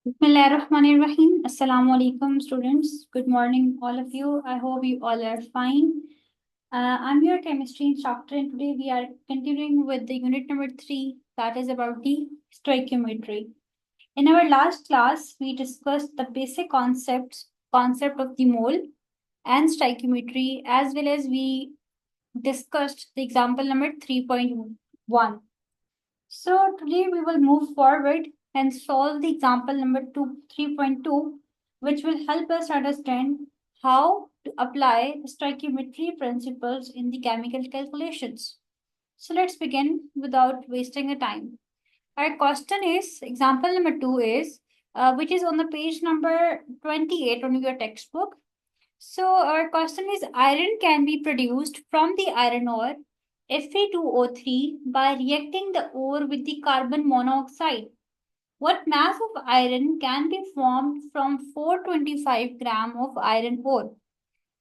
Bismillahirrahmanirrahim. Assalamu alaikum, students. Good morning, all of you. I hope you all are fine. I'm your chemistry instructor, and today we are continuing with the unit number 3, that is about the stoichiometry. In our last class, we discussed the basic concept of the mole and stoichiometry, as well as we discussed the example number 3.1. So today we will move forward and solve the example number 3.2, which will help us understand how to apply the stoichiometry principles in the chemical calculations. So let's begin without wasting a time. Our question is, example number 2 is, which is on the page number 28 on your textbook. So our question is, iron can be produced from the iron ore Fe2O3 by reacting the ore with the carbon monoxide. What mass of iron can be formed from 425 gram of iron ore?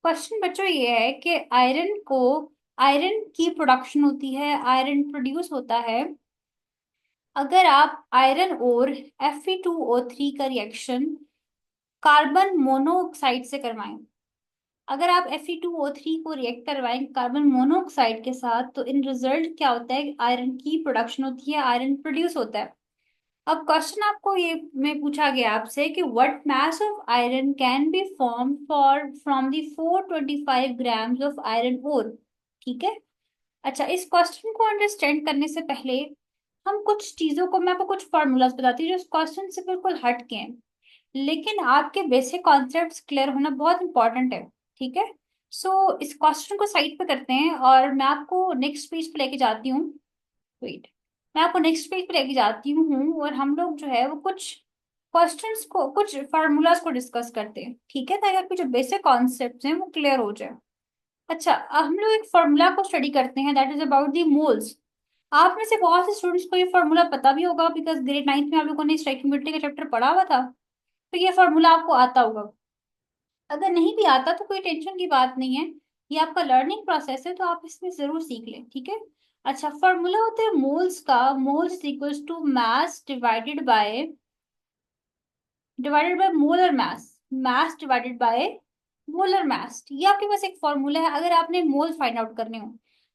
Question बच्चों ये है कि iron की production होती है, iron produce होता है अगर आप आयरन और Fe2O3 का रिएक्शन कार्बन मोनोऑक्साइड से करवाएं। अगर आप Fe2O3 को रिएक्ट करवाएं कार्बन मोनोऑक्साइड के साथ तो इन रिजल्ट क्या होता है, आयरन की प्रोडक्शन होती है, आयरन प्रोड्यूस होता है। अब क्वेश्चन आपको ये में पूछा गया आपसे कि what mass of iron can be form for from the 425 grams of iron ore. ठीक है। अच्छा, इस क्वेश्चन को अंडरस्टैंड करने से पहले हम कुछ चीजों को, मैं आपको कुछ फॉर्मूलाज बताती हूँ जो इस क्वेश्चन से बिल्कुल हट के हैं, लेकिन आपके बेसिक कॉन्सेप्ट्स क्लियर होना बहुत इंपॉर्टेंट है। ठीक है। सो इस क्वेश्चन को साइड पे करते हैं और मैं आपको नेक्स्ट पेज पे लेके जाती हूँ। वेट, मैं आपको नेक्स्ट पेज पे लेके जाती हूँ और हम लोग जो है वो कुछ क्वेश्चंस को, कुछ फार्मूलाज को डिस्कस करते हैं। ठीक है, ताकि आपके जो बेसिक कॉन्सेप्ट्स हैं वो क्लियर हो जाए। अच्छा, अब हम लोग एक फार्मूला को स्टडी करते हैं, that is about the moles. आप में से बहुत से स्टूडेंट्स को ये फार्मूला पता भी होगा, बिकॉज ग्रेड 9th में आप लोगों ने स्टोइकियोमेट्री का चैप्टर पढ़ा हुआ था, तो ये फार्मूला आपको आता होगा। अगर नहीं भी आता तो कोई टेंशन की बात नहीं है, ये आपका लर्निंग प्रोसेस है, तो आप इसमें जरूर सीख लें। ठीक है। अच्छा, फॉर्मूला होता है मोल्स का, moles equals to mass divided by molar mass, mass divided by molar mass. ये आपके पास एक फॉर्मूला है अगर आपने मोल फाइंड आउट करने हो।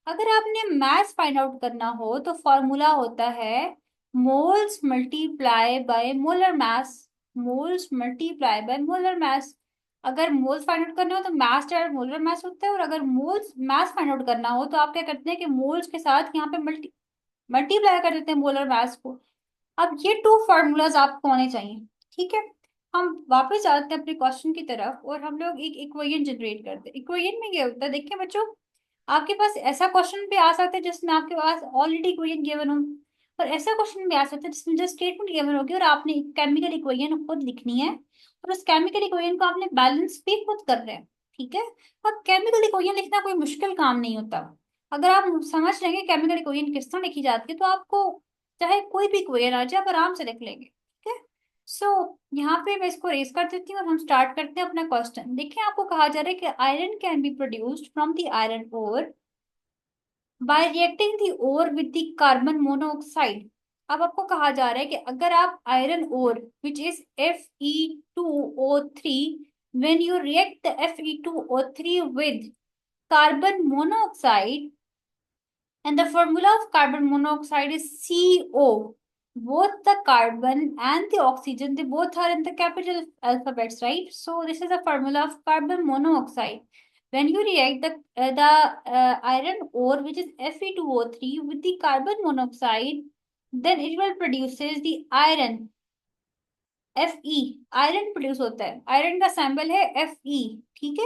अगर आपने मास फाइंड आउट करना हो तो फॉर्मूला होता है moles multiply by molar mass, moles multiply by molar मास। अगर मोल्स फाइंड आउट करना हो तो मास डिवाइड मोलर मास होता है, और अगर मोल्स मास फाइंड आउट करना हो तो आप क्या करते हैं कि मोल्स के साथ यहाँ पे मल्टीप्लाई कर देते हैं मोलर मास को। अब ये टू फॉर्मूलाज आपको आने चाहिए। ठीक है। हम वापस आते हैं अपने क्वेश्चन की तरफ और हम लोग एक इक्वेशन जनरेट करते हैं। इक्वेशन में क्या होता है, देखिए बच्चों, आपके पास ऐसा क्वेश्चन भी आ सकता है जिसमें आपके पास ऑलरेडी इक्वेशन गिवन हो, और ऐसा क्वेश्चन भी आ सकता है जिसमें जस्ट स्टेटमेंट गिवन होगी और आपने केमिकल इक्वेशन खुद लिखनी है, और उस केमिकल इक्वेशन को आपने बैलेंस भी खुद कर रहे हैं। ठीक है। अब केमिकल इक्वेशन लिखना कोई मुश्किल काम नहीं होता। अगर आप समझ लेंगे केमिकल इक्वेशन किस तरह लिखी जाती है तो आपको चाहे कोई भी इक्वेशन आ जाए आप आराम से लिख लेंगे। ठीक है। सो यहाँ पे मैं इसको रेस कर देती हूँ और हम स्टार्ट करते हैं अपना क्वेश्चन। देखिए, आपको कहा जा रहा है कि iron can be produced from the iron ore by reacting the ore with the carbon monoxide. अब आपको कहा जा रहा है कि अगर आप iron ore which is Fe2O3, when you react the Fe2O3 with carbon monoxide, and the formula of carbon monoxide is CO. Both the carbon and the oxygen, they both are in the capital alphabets, right? So this is the formula of carbon monoxide. When you react the iron ore, which is Fe2O3, with the carbon monoxide, then it will produces the iron. Fe, iron produce होता है, iron का सैंबल है Fe। ठीक है।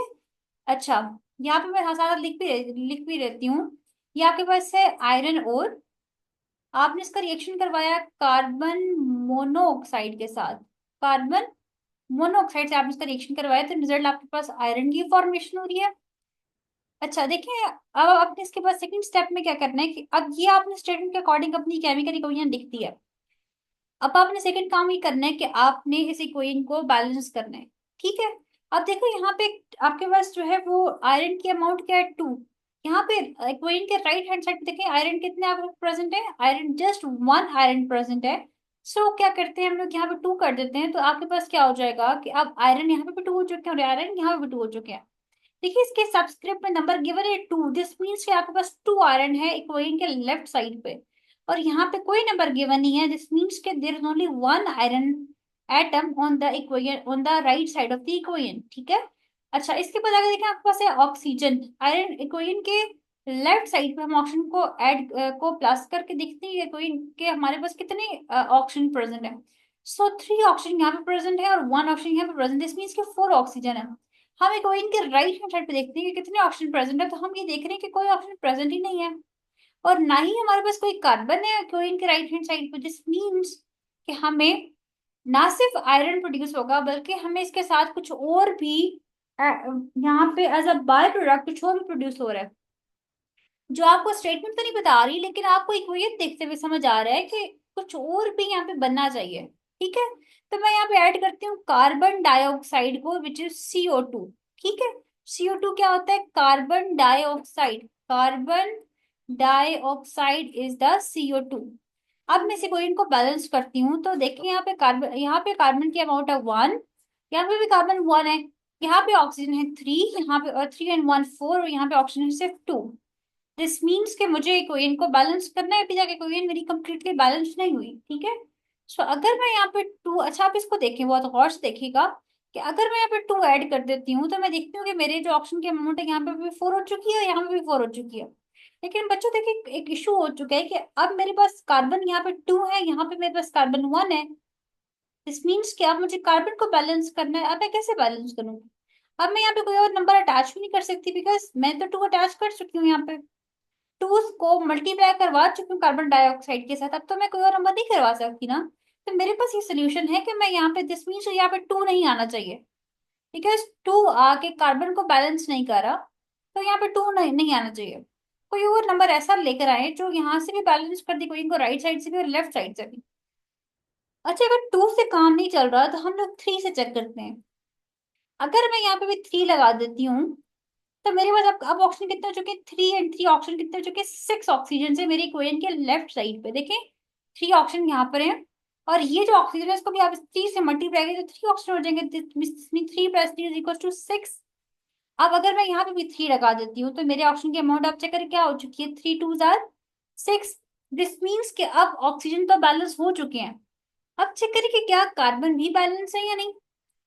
अच्छा, यहाँ पे मैं सारा लिख भी रहती हूँ। ये आपके पास है आयरन और आपने इसका रिएक्शन करवाया कार्बन मोनोऑक्साइड के साथ, कार्बन मोनोऑक्साइड से आपने इसका रिएक्शन करवाया तो रिजल्ट आपके पास आयरन की फॉर्मेशन हो रही है। अच्छा देखिए, अब आपने इसके बाद सेकंड स्टेप में क्या करना है कि अब ये आपने स्टेटमेंट के अकॉर्डिंग अपनी केमिकल इक्वेशन लिख दी है। अब आपने सेकंड काम ये करना है कि आपने इस इक्वेशन को बैलेंस करना है। ठीक है। अब देखो यहाँ पे आपके पास जो है वो आयरन की अमाउंट क्या है, 2। यहाँ पे इक्वेशन के राइट हैंड साइड पे देखें आयरन कितने आपके प्रेजेंट है, आयरन जस्ट 1 आयरन प्रेजेंट है। सो क्या करते हैं हम लोग, यहाँ पे 2 कर देते हैं, तो आपके पास क्या हो जाएगा कि अब आयरन यहाँ पे भी 2 हो चुके हैं और आयरन यहाँ पे भी 2 हो चुके हैं। देखिए इसके सब्सक्रिप्ट में नंबर गिवन है 2, दिस मीन्स कि आपके पास 2 आयरन है इक्वेशन के लेफ्ट साइड पे, और यहाँ पे कोई नंबर गिवन नहीं है, दिस मीन्स के there is only 1 iron atom on the equation on the right side of the equation, ठीक है। अच्छा, इसके बाद आगे देखें, आपके पास है ऑक्सीजन। आयरन इक्वेशन के लेफ्ट साइड पे हम ऑक्सीजन को ऐड को प्लस करके देखते हैं इक्वेशन के हमारे पास कितने ऑक्सीजन प्रेजेंट है। सो 3 ऑक्सीजन यहाँ पे प्रेजेंट है और 1 ऑक्सीजन यहाँ पे प्रेजेंट, दिस मीन्स के 4 ऑक्सीजन है। हम इक्वेशन के राइट हैंड साइड पे देखते हैं कि कितने ऑक्सीजन प्रेजेंट है, तो हम ये देख रहे हैं कि कोई ऑक्सीजन प्रेजेंट ही नहीं है, और ना ही हमारे पास कोई कार्बन है इक्वेशन के राइट हैंड साइड पे, दिस मीन्स कि हमें ना सिर्फ आयरन प्रोड्यूस होगा बल्कि हमें इसके साथ कुछ और भी यहाँ पे एज अ बाय प्रोडक्ट कुछ और भी प्रोड्यूस हो रहा है, जो आपको स्टेटमेंट तो नहीं बता रही, लेकिन आपको इक्वेशन देखते हुए समझ आ रहा है कि कुछ और भी यहाँ पे बनना चाहिए, ठीक है। तो मैं यहाँ पे ऐड करती हूँ कार्बन डाइऑक्साइड को, विच इज CO2, ठीक है। CO2 क्या होता है, carbon dioxide, carbon dioxide is the CO2। अब मैं इस इक्वेशन को बैलेंस करती हूँ, तो देखिए यहाँ पे कार्बन की अमाउंट है 1, यहाँ पे भी कार्बन 1 है, यहाँ पे ऑक्सीजन है 3, यहाँ पे और 3 एंड 1 4, और यहाँ पे ऑक्सीजन सिर्फ 2। दिस मीन्स के मुझे इक्वेशन को बैलेंस करना है, अभी तक इक्वेशन मेरी कंप्लीटली बैलेंस नहीं हुई, ठीक है। सो अगर मैं यहाँ पे 2, अच्छा आप इसको देखें, बहुत गौर से देखिएगा कि अगर मैं यहाँ पे 2 ऐड कर देती हूँ तो मैं देखती हूँ कि मेरे जो ऑप्शन की अमाउंट है यहाँ पे भी 4 हो चुकी है, यहाँ पे भी 4 हो चुकी है। लेकिन बच्चों देखिए एक इशू हो चुका है कि अब मेरे पास कार्बन यहाँ पे 2 है, यहाँ पे मेरे पास कार्बन 1 है, दिस मीन्स कि अब मुझे कार्बन को बैलेंस करना है। अब मैं कैसे बैलेंस करूंगी, अब मैं यहाँ पे कोई और नंबर अटैच भी नहीं कर सकती, बिकॉज मैं तो 2 अटैच कर चुकी हूँ यहाँ पे, 2 को मल्टीप्लाई करवा चुकी हूँ कार्बन डाइऑक्साइड के साथ, अब तो मैं कोई और नंबर नहीं करवा सकती ना। तो मेरे पास ये सोल्यूशन है कि मैं यहाँ पे, दिस मीन्स यहाँ पे 2 नहीं आना चाहिए, बिकॉज 2 आके कार्बन को बैलेंस नहीं कर रहा, तो यहाँ पे 2 नहीं आना चाहिए। कोई और नंबर ऐसा लेकर आए जो यहाँ से भी बैलेंस कर दे, कोई इनको राइट साइड से भी और लेफ्ट साइड से भी। अच्छा, अगर 2 से काम नहीं चल रहा तो हम लोग 3 से चेक करते हैं। अगर मैं यहाँ पे भी 3 लगा देती हूँ, तो मेरे पास अब ऑक्सीजन कितने हो चुके, 3 एंड 3 ऑक्सीजन कितने हो चुके, 6 ऑक्सीजन से मेरी इक्वेशन के लेफ्ट साइड पे देखें, 3 ऑक्सीजन यहाँ पर है, और ये जो ऑक्सीजन है इसको भी आप 3 से मल्टीप्लाई करें तो 3 ऑक्सीजन हो जाएंगे, 3 प्लस 3 इज इक्वल टू 6। अब अगर मैं यहाँ पे भी 3 लगा देती हूँ तो मेरे ऑक्सीजन की अमाउंट आप चेक करें क्या हो चुकी है, 3 2 जार 6, दिस मीन्स कि अब ऑक्सीजन तो बैलेंस हो चुके हैं। अब चेक करें कि क्या कार्बन भी बैलेंस है या नहीं,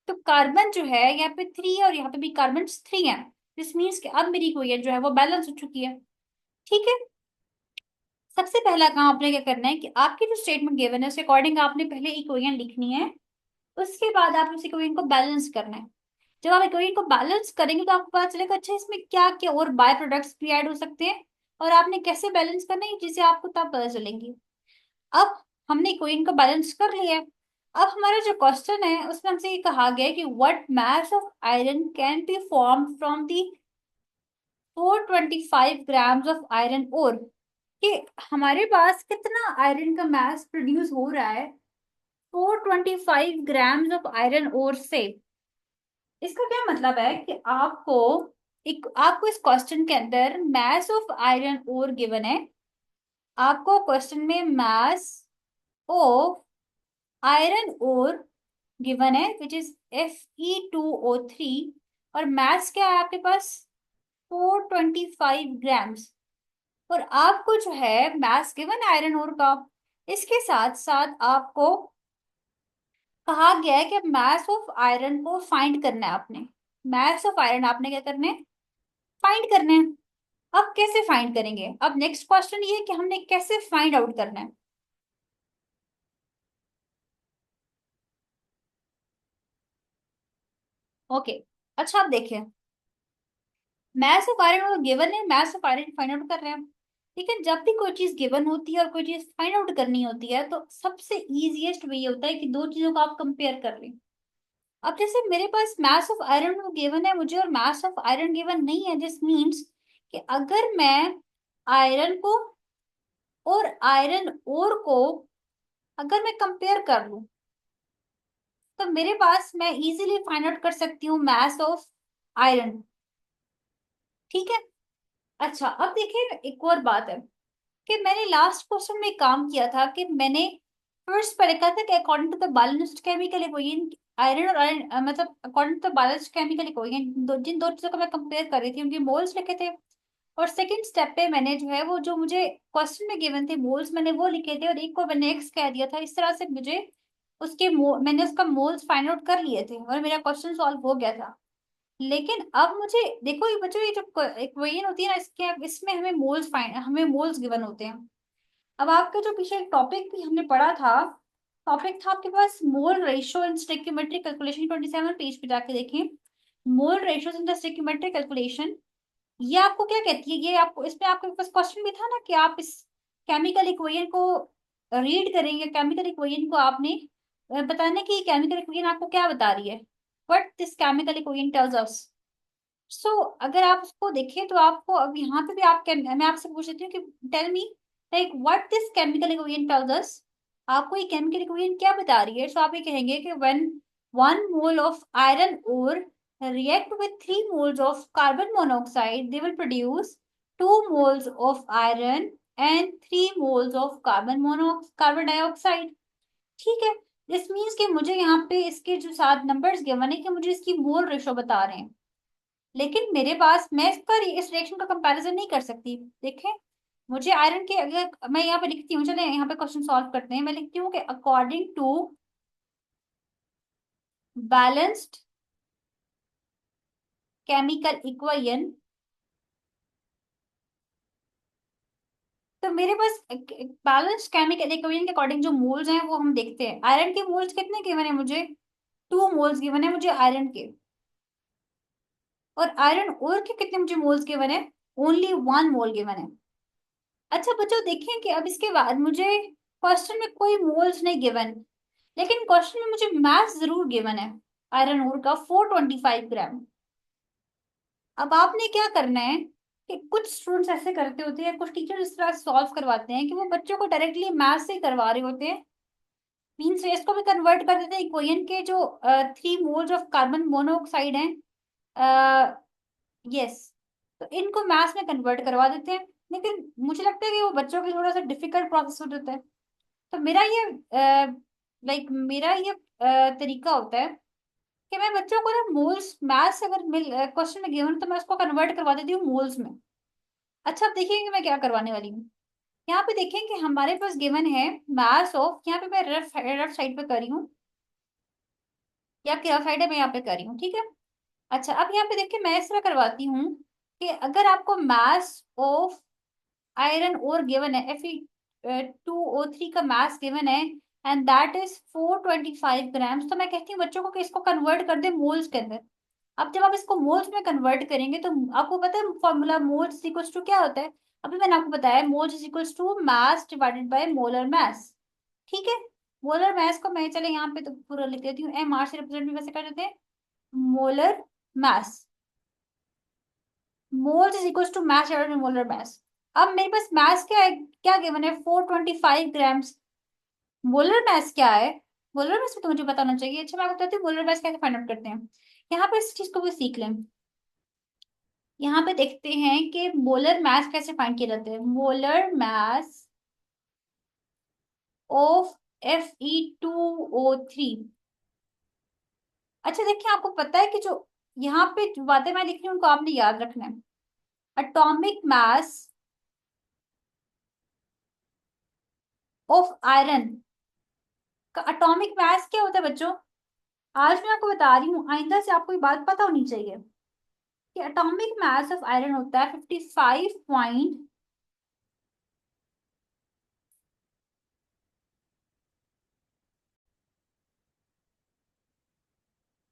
तो कार्बन जो है यहाँ पे 3 है और यहाँ पे भी कार्बन 3 है, दिस मीन्स कि अब मेरी इक्वेशन जो है वो बैलेंस हो चुकी है, ठीक है। सबसे पहला काम आपने क्या करना है कि आपकी जो स्टेटमेंट गिवन है उसके अकॉर्डिंग आपने पहले इक्वेशन लिखनी है, उसके बाद आप उस इक्वेशन को बैलेंस करना है। जब आप इक्वेशन को बैलेंस करेंगे तो आपको पता चलेगा अच्छा इसमें क्या क्या और बाय प्रोडक्ट्स भी ऐड हो सकते हैं, और आपने कैसे बैलेंस करना है जिसे आपको तब पता चलेंगी। अब हमने इक्वेशन को बैलेंस कर लिया है। अब हमारा जो क्वेश्चन है उसमें हमसे ये कहा गया है कि what mass of iron can be form from the 425 grams of iron ore, कि हमारे पास कितना आयरन का मास प्रोड्यूस हो रहा है 425 ग्राम्स ऑफ आयरन ओर से। इसका क्या मतलब है कि आपको इस क्वेश्चन के अंदर mass of iron ore given है, आपको क्वेश्चन में mass of iron ore given है विच इज Fe2O3, और मास क्या है आपके पास 425 ग्राम्स, और आपको जो है मास गिवन आयरन ओर का, इसके साथ साथ आपको कहा गया है कि मास ऑफ आयरन को फाइंड करना है आपने, मास ऑफ आयरन आपने क्या करना है, फाइंड करना है। अब कैसे फाइंड करेंगे, अब नेक्स्ट क्वेश्चन ये है कि हमने कैसे फाइंड आउट करना है। ओके, अच्छा आप देखिए, मैथ्स ऑफ आयरन गिवन है, maths of iron find out कर रहे हैं, ठीक है। जब भी कोई चीज गिवन होती है और कोई चीज फाइंड आउट करनी होती है तो सबसे इजीएस्ट वे ये होता है कि दो चीजों को आप कंपेयर कर लें। अब जैसे मेरे पास मैथ्स ऑफ आयरन गिवन है मुझे और मैथ्स ऑफ आयरन गिवन नहीं है, दिस मीन्स कि अगर मैं आयरन को और आयरन ओर को अगर मैं कंपेयर कर लूं तो मेरे पास मैं इजीली फाइंड आउट कर सकती हूँ मैथ्स ऑफ आयरन, ठीक है। अच्छा, अब देखिए एक और बात है कि मैंने लास्ट क्वेश्चन में काम किया था कि मैंने फर्स्ट पर लिखा था कि according to the balanced chemical equation iron और आयरन मतलब according to the balanced chemical equation जिन दो चीजों को मैं कंपेयर कर रही थी उनके मोल्स लिखे थे। और सेकंड स्टेप पे मैंने जो है वो जो मुझे क्वेश्चन में गिवन थे मोल्स मैंने वो लिखे थे और एक को मैंने एक्स कह दिया था। इस तरह से मुझे मैंने उसका मोल्स फाइंड आउट कर लिए थे और मेरा क्वेश्चन सॉल्व हो गया था। लेकिन अब मुझे देखो ये बच्चों ये जो इक्वेशन होती है ना इसके इसमें हमें मोल्स गिवन होते हैं। अब आपका जो पीछे एक टॉपिक भी हमने पढ़ा था, टॉपिक था आपके पास mole ratio in stoichiometric calculation, 27 page पे जाके देखें। Mole ratios in the stoichiometric calculation, ये आपको क्या कहती है? ये आपको इसमें आपके पास क्वेश्चन भी था ना कि आप इस केमिकल इक्वेशन को रीड करेंगे। केमिकल इक्वेशन को आपने बताने की केमिकल इक्वेशन आपको क्या बता रही है, what this chemical equation tells us. So अगर आप उसको देखें तो आपको अब यहाँ पे भी मैं आपसे पूछ लेती हूँ कि tell me like what this chemical equation tells us. आपको ये केमिकल इक्वेशन क्या बता रही है? सो आप ये कहेंगे कि when 1 mole of iron ore react with 3 moles of carbon monoxide, they will produce 2 moles of iron and 3 moles of carbon dioxide। ठीक है, दिस मीन्स कि मुझे यहाँ पे इसके जो 7 नंबर्स गिवन है कि मुझे इसकी मोल रेशो बता रहे हैं। लेकिन मेरे पास मैं इसका इस रिएक्शन का कंपैरिजन नहीं कर सकती। देखें, मुझे आयरन के अगर मैं यहाँ पे लिखती हूँ, चले यहाँ पे क्वेश्चन सॉल्व करते हैं। मैं लिखती हूँ कि according to balanced chemical equation, तो मेरे पास बैलेंस केमिकल इक्वेशन के अकॉर्डिंग जो मोल्स हैं वो हम देखते हैं। आयरन के मोल्स कितने गिवन है मुझे? 2 मोल्स गिवन है मुझे आयरन के। और आयरन और के कितने मुझे मोल्स गिवन है? ओनली 1 मोल गिवन है। अच्छा बच्चों देखें कि अब इसके बाद मुझे क्वेश्चन में कोई मोल्स नहीं गिवन, लेकिन क्वेश्चन में मुझे मास जरूर गिवन है आयरन ओर का 425 ग्राम। अब आपने क्या करना है कि कुछ स्टूडेंट्स ऐसे करते होते हैं, कुछ टीचर इस तरह सॉल्व करवाते हैं कि वो बच्चों को डायरेक्टली मैथ से करवा रहे होते हैं। मीन्स इसको भी कन्वर्ट कर देते हैं इक्वेशन के जो 3 मोल्स ऑफ कार्बन मोनोऑक्साइड हैं, यस, तो इनको मैथ्स में कन्वर्ट करवा देते हैं। लेकिन मुझे लगता है कि वो बच्चों के लिए थोड़ा सा डिफिकल्ट प्रोसेस हो जाता है। तो मेरा ये तरीका होता है कि मैं बच्चों को ना मोल्स मैथ्स अगर मिल क्वेश्चन में गिवन तो मैं उसको कन्वर्ट करवा देती हूँ मोल्स में। अच्छा अब देखिए कि मैं क्या करवाने वाली हूँ। यहाँ पे देखें कि हमारे पास गिवन है मास ऑफ, यहाँ पे मैं रफ रफ साइड पे कर रही हूँ, या आपकी रफ साइड है मैं यहाँ पे कर रही हूँ, ठीक है। अच्छा अब यहाँ पे देखिए मैं इस तरह करवाती हूँ कि अगर आपको मास ऑफ आयरन और गिवन है Fe2O3 का मास गिवन है एंड दैट इज 425 ग्राम्स, तो मैं कहती हूँ बच्चों को कि इसको कन्वर्ट कर दे मोल्स के अंदर। अब जब आप इसको मोल्स में कन्वर्ट करेंगे तो आपको पता है फॉर्मूला मोल्स इक्वल्स टू क्या होता है? अभी मैंने आपको बताया moles is equals to mass divided by molar mass. ठीक है, मोलर मास को मैं चले यहाँ पे तो पूरा लिख देती हूँ, एम आर से रिप्रेजेंट भी वैसे कर देते हैं, molar mass. Moles is equals to mass divided by molar mass. अब मेरे पास मास क्या है, क्या गिवन है? 425 ग्राम्स। मोलर मास क्या है? मोलर मास भी तो मुझे बताना चाहिए। अच्छा मैं आपको बताती हूँ मोलर मास कैसे फाइंड आउट करते हैं। यहाँ पे इस चीज को भी सीख लें। यहाँ पे देखते हैं कि मोलर मास कैसे फाइंड किया जाता है। Molar mass of Fe2O3। अच्छा देखिए आपको पता है कि जो यहाँ पे जो बातें मैं लिख रही हूँ उनको आपने याद रखना है। एटॉमिक मास ऑफ आयरन का एटॉमिक मास क्या होता है बच्चों? आज मैं आपको बता रही हूँ, आइंदा से आपको ये बात पता होनी चाहिए कि एटॉमिक मास ऑफ आयरन होता है 55 पॉइंट,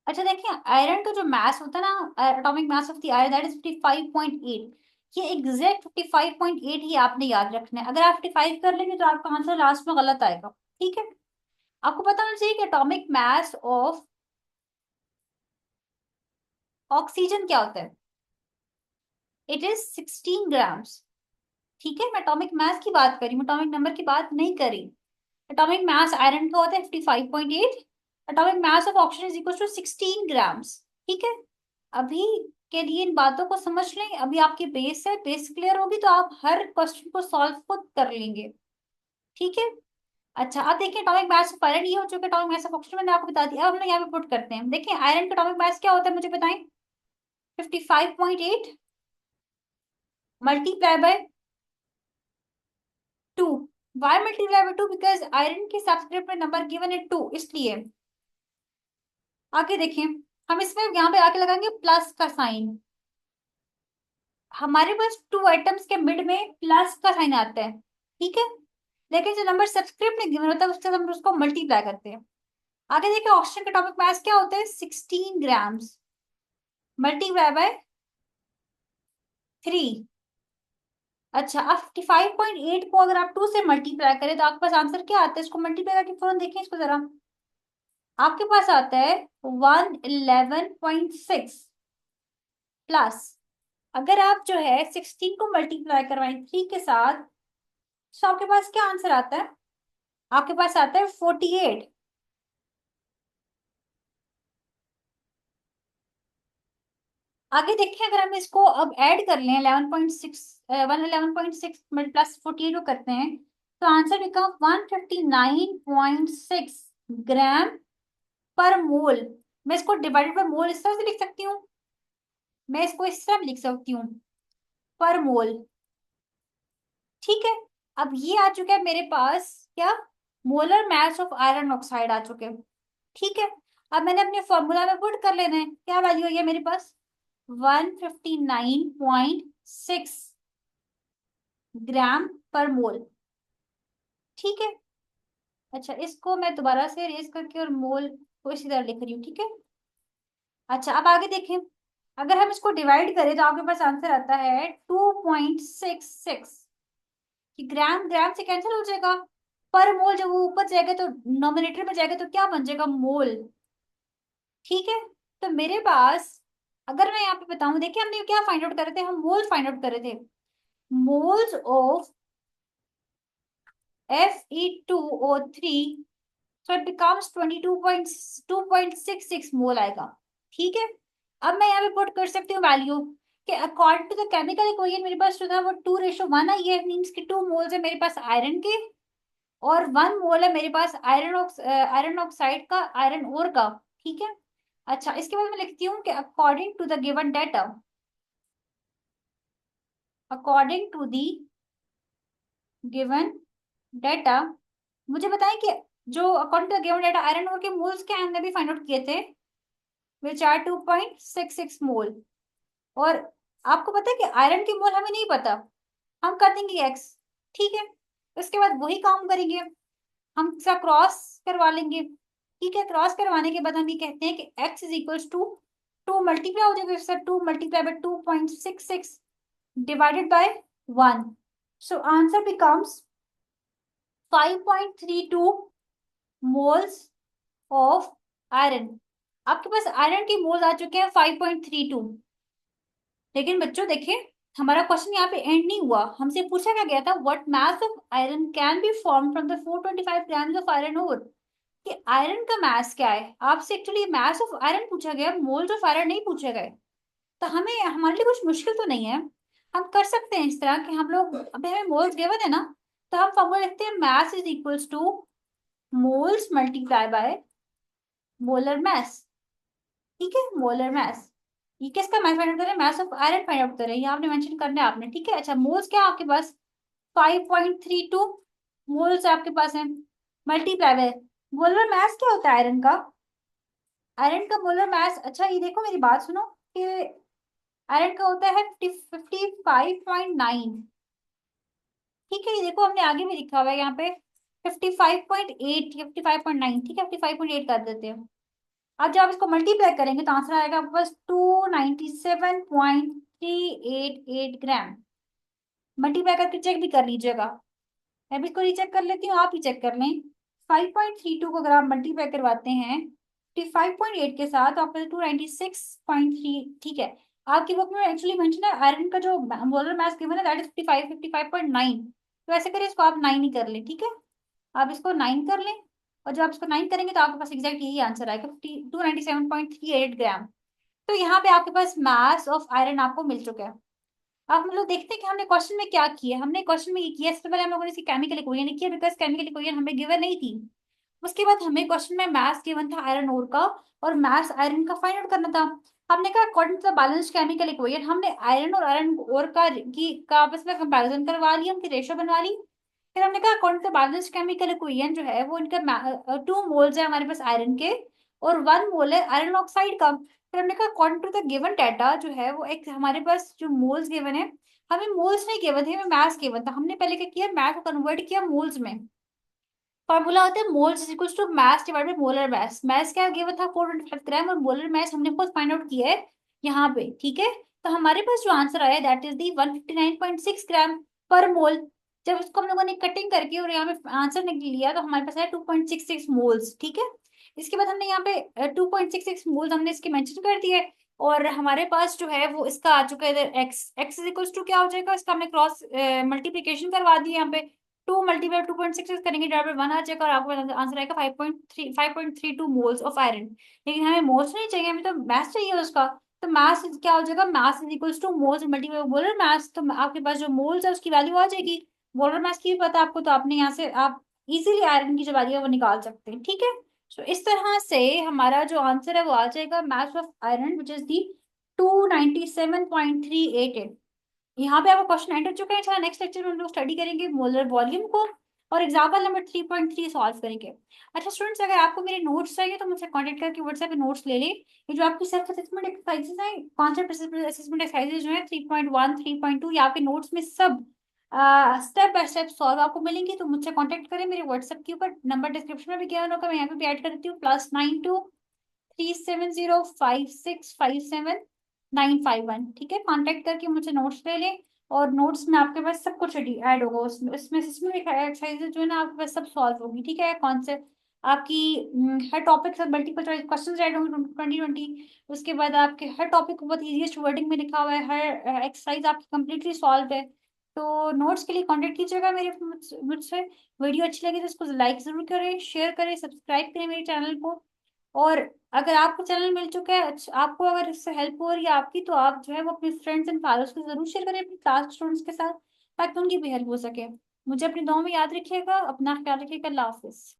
अच्छा देखिए आयरन का जो मास होता है ना, atomic mass of the iron that is 55.8। ये एग्जैक्ट 55.8 ही आपने याद रखना है। अगर आप 55 कर लेंगे तो आपका आंसर लास्ट में गलत आएगा। ठीक है, आपको पता होना चाहिए कि एटॉमिक मास ऑफ ऑक्सीजन क्या होता है? It is 16 grams. ठीक है, मैं एटॉमिक मास की बात करी, मैं एटॉमिक नंबर की बात नहीं करी। एटॉमिक मास आयरन का होता है 55.8। Atomic mass of oxygen is equal to 16 grams. ठीक है, अभी के लिए इन बातों को समझ लें। अभी आपकी बेस है, बेस क्लियर होगी तो आप हर क्वेश्चन को सॉल्व खुद कर लेंगे। ठीक है, अच्छा अब देखिए एटॉमिक मास ऑफ आयरन ये हो चुका है, एटॉमिक मास ऑफ ऑक्सीजन मैंने आपको बता दिया। अब हम लोग यहाँ पे पुट करते हैं। देखिए आयरन का एटॉमिक मास क्या होता है मुझे बताएं। 55.8 multiply by 2। Why multiply by 2? Because iron के सब्सक्रिप्ट में नंबर गिवन है 2, इसलिए। आगे देखिए, हम इसमें यहाँ पे आके लगाएंगे प्लस का साइन। हमारे पास टू आइटम्स के मिड में प्लस का साइन आता है, ठीक है। लेकिन जो नंबर सब्सक्रिप्ट में गिवन होता है उससे हम उसको मल्टीप्लाई करते हैं। आगे देखिए ऑक्सीजन का एटॉमिक मास क्या होता है, 16 ग्राम्स मल्टीप्लाई बाय 3। अच्छा अब 55.8 को अगर आप 2 से मल्टीप्लाई करें तो आपके पास आंसर क्या आता है, इसको मल्टीप्लाई करके फौरन देखें इसको जरा। आपके पास आता है 111.6 प्लस, अगर आप जो है 16 को मल्टीप्लाई करवाएं 3 के साथ तो आपके पास क्या आंसर आता है, आपके पास आता है 48। आगे देखिए अगर हम इसको अब ऐड कर लें 11.6, 111.6 प्लस 48 को करते हैं तो आंसर बिकम 159.6 ग्राम पर मोल। मैं इसको डिवाइडेड बाय मोल इस तरह से लिख सकती हूँ, मैं इसको इस तरह भी लिख सकती हूँ, पर मोल, ठीक है। अब ये आ चुका है मेरे पास क्या, molar mass of iron oxide आ चुके हैं, ठीक है। अब मैंने अपने फॉर्मूला में पुट कर लेना है, क्या वैल्यू है मेरे पास 159.6 ग्राम पर मोल, ठीक है। अच्छा इसको मैं दोबारा से रेज करके और मोल को इसी तरह लिख रही हूँ, ठीक है। अच्छा अब आगे देखें, अगर हम इसको डिवाइड करें तो आपके पास आंसर आता है 2.66, कि ग्राम ग्राम से कैंसिल हो जाएगा, पर मोल जब वो ऊपर जाएगा तो नोमिनेटर में जाएगा तो क्या बन जाएगा, मोल, ठीक है। तो मेरे पास, अगर मैं यहाँ पे बताऊं, देखिए हमने क्या फाइंड आउट करे थे, हम मोल फाइंड आउट करे थे, moles of Fe2O3, so it becomes 22.2.66 मोल आएगा, ठीक है। अब मैं यहाँ पे पुट कर सकती हूँ वैल्यू कि according to the chemical equation मेरे पास जो था वो 2:1 आई है, मीन्स कि 2 मोल्स है मेरे पास आयरन के और 1 मोल है मेरे पास आयरन ऑक्साइड का, आयरन ओर का, ठीक है। अच्छा इसके बाद मैं लिखती हूँ कि according to the given data, according to the given data, मुझे बताएं कि जो according to the given data iron ore के मोल्स क्या हमने भी फाइंड आउट किए थे, विच आर 2.66 मोल। और आपको पता है कि आयरन के मोल हमें नहीं पता, हम कर देंगे एक्स, ठीक है। उसके बाद वही काम करेंगे, हम इसका क्रॉस करवा लेंगे, ठीक है। क्रॉस करवाने के बाद हम ये कहते हैं कि x is equals to 2 multiply हो जाएगा इससे, 2 multiply by 2.66 divided by 1, so answer becomes 5.32 moles of iron. आपके पास आयरन की मोल्स आ चुके हैं 5.32। लेकिन बच्चों देखिए हमारा क्वेश्चन यहाँ पे एंड नहीं हुआ, हमसे पूछा क्या गया था, what mass of iron can be form from the 425 grams of iron ore, कि आयरन का मास क्या है। आपसे एक्चुअली मास ऑफ आयरन पूछा गया, मोल्स ऑफ आयरन नहीं पूछे गए। तो हमें हमारे लिए कुछ मुश्किल तो नहीं है, हम कर सकते हैं इस तरह कि हम लोग, अभी हमें मोल्स गिवन है ना, तो हम फॉर्मूला लिखते हैं mass is equals two moles multiply by molar mass, ठीक है। मोलर मास, ये किसका मास फाइंड आउट करें, मास ऑफ आयरन फाइंड आउट करें, ये आपने मेंशन करना है आपने, ठीक है। अच्छा मोल्स क्या आपके पास 5.32 मोल्स आपके पास है, मल्टीप्लाई बाय मोलर मास क्या होता है आयरन का, आयरन का मोलर मास, अच्छा ये देखो मेरी बात सुनो कि आयरन का होता है 55.9, ठीक है। ये देखो हमने आगे भी लिखा हुआ है यहाँ पे 55.8 या 55.9, ठीक है 55.8 कर देते हैं। अब जब आप इसको मल्टीप्लाई करेंगे तो आंसर आएगा आपके पास 297.388 ग्राम। मल्टीप्लाई करके चेक भी कर लीजिएगा, मैं भी इसको रीचेक कर लेती हूँ, आप ही चेक कर लें। 5.32 को अगर आप मल्टीप्लाई करवाते हैं 55.8 के साथ, तो आपको 296.3, ठीक है। आपकी बुक में एक्चुअली मेंशन है आयरन का जो मोलर मास गिवन है दैट इज 55.9, तो ऐसे करिए इसको आप 9 ही कर लें, ठीक है। आप इसको 9 कर लें, और जब आप इसको 9 करेंगे तो आपके पास एग्जैक्ट यही आंसर आएगा 297.38 ग्राम। तो यहाँ पे आपके पास मास ऑफ आयरन आपको मिल चुका है। अब हम लोग देखते हैं कि हमने क्वेश्चन में क्या किया। हमने क्वेश्चन में ये किया, सबसे पहले हम लोगों ने इसकी केमिकल इक्वेशन लिखी है, बिकॉज केमिकल इक्वेशन हमें गिवन नहीं थी। उसके बाद हमें क्वेश्चन में मैथ्स गिवन था आयरन ओर का, और मैथ्स आयरन का फाइंड आउट करना था। हमने कहा according to the balanced chemical equation हमने आयरन और आयरन ओर का आपस में कंपैरिजन करवा लिया, उनकी रेशो बनवा ली। फिर हमने कहा according to the balanced chemical equation जो है वो इनका 2 मोल्स है हमारे पास आयरन के, और 1 मोल है आयरन ऑक्साइड का। फिर हमने कहा according to the given data जो है वो एक हमारे पास जो मोल्स गिवन है, हमें मोल्स नहीं गिवन थे, हमें मैथ्स गिवन था। हमने पहले क्या किया, मैथ को कन्वर्ट किया मोल्स में। फॉर्मूला होता है moles is equal to mass divide by molar mass. Mass क्या गिवन था 425 ग्राम, और मोलर मास हमने खुद फाइंड आउट किया है यहाँ पे, ठीक है। तो हमारे पास जो आंसर आया दैट इज दी 159.6 ग्राम पर मोल। जब इसको हम लोगों ने कटिंग करके और यहाँ पे आंसर निकल लिया तो हमारे पास है 2.66 मोल्स, ठीक है। इसके बाद हमने यहाँ पे 2.66 मोल्स हमने इसके मेंशन कर दिए, और हमारे पास जो है वो इसका आ चुका है इधर x. X is equal to क्या हो जाएगा, इसका हमने क्रॉस मल्टीप्लीकेशन करवा दिया यहाँ पे। 2 × 2.66 करेंगे, डिवाइड बाय 1 आ जाएगा, और आपको आंसर आएगा 5.32 मोल्स ऑफ आयरन। लेकिन हमें मोल्स नहीं चाहिए, हमें तो मास चाहिए उसका। तो मास क्या हो जाएगा, mass is equals two moles multiply molar mass. तो आपके पास जो मोल्स है उसकी वैल्यू आ जाएगी। मोलर मास की भी पता आपको, तो आपने यहाँ से आप इजीली आयरन की जो वैल्यू है वो निकाल सकते हैं, ठीक है। तो इस तरह से हमारा जो आंसर है वो आ जाएगा मास of iron which is the 297.388। यहाँ पे आपका क्वेश्चन एंड हो चुका है। चला नेक्स्ट लेक्चर में हम लोग स्टडी करेंगे मोलर वॉल्यूम को, और एग्जाम्पल नंबर 3.3 सॉल्व करेंगे। अच्छा स्टूडेंट्स, अगर आपको मेरे नोट्स चाहिए तो मुझसे कांटेक्ट करके व्हाट्सएप पे नोट्स ले लें। ये जो आपकी सेल्फ असेसमेंट एक्सरसाइजेस हैं, कॉन्सेप्ट असेसमेंट एक्सरसाइजेस जो है 3.1 3.2, यहाँ पे नोट्स में सब स्टेप बाय स्टेप सॉल्व आपको मिलेंगे। तो मुझसे कांटेक्ट करें, मेरे व्हाट्सएप के ऊपर नंबर डिस्क्रिप्शन में भी गया होगा, मैं यहाँ पे भी ऐड कर देती हूँ, +92 370 57 951, ठीक है। कांटेक्ट करके मुझसे नोट्स ले लें, और नोट्स में आपके पास सब कुछ ऐड होगा। उसमें इसमें इसमें एक्सरसाइजेज जो है ना आपके पास सब सॉल्व होगी, ठीक है। कॉन्सेप्ट आपकी हर टॉपिक से मल्टीपल चॉइस क्वेश्चन ऐड होंगे 2020। उसके बाद आपके हर टॉपिक को बहुत ईजीएस्ट वर्डिंग में लिखा हुआ है, हर एक्सरसाइज आपकी कंप्लीटली सॉल्व है। तो नोट्स के लिए कांटेक्ट कीजिएगा मेरे मुझसे। वीडियो अच्छी लगी तो इसको लाइक जरूर करें, शेयर करें, सब्सक्राइब करें मेरे चैनल को। और अगर आपको चैनल मिल चुका है, आपको अगर इससे हेल्प हो रही है आपकी, तो आप जो है वो अपने फ्रेंड्स एंड फॉलोअर्स को जरूर शेयर करें अपनी क्लास स्टूडेंट्स के साथ, ताकि उनकी भी हेल्प हो सके। मुझे अपनी दुआ में याद रखिएगा, अपना ख्याल रखिएगा, अल्लाह हाफिज।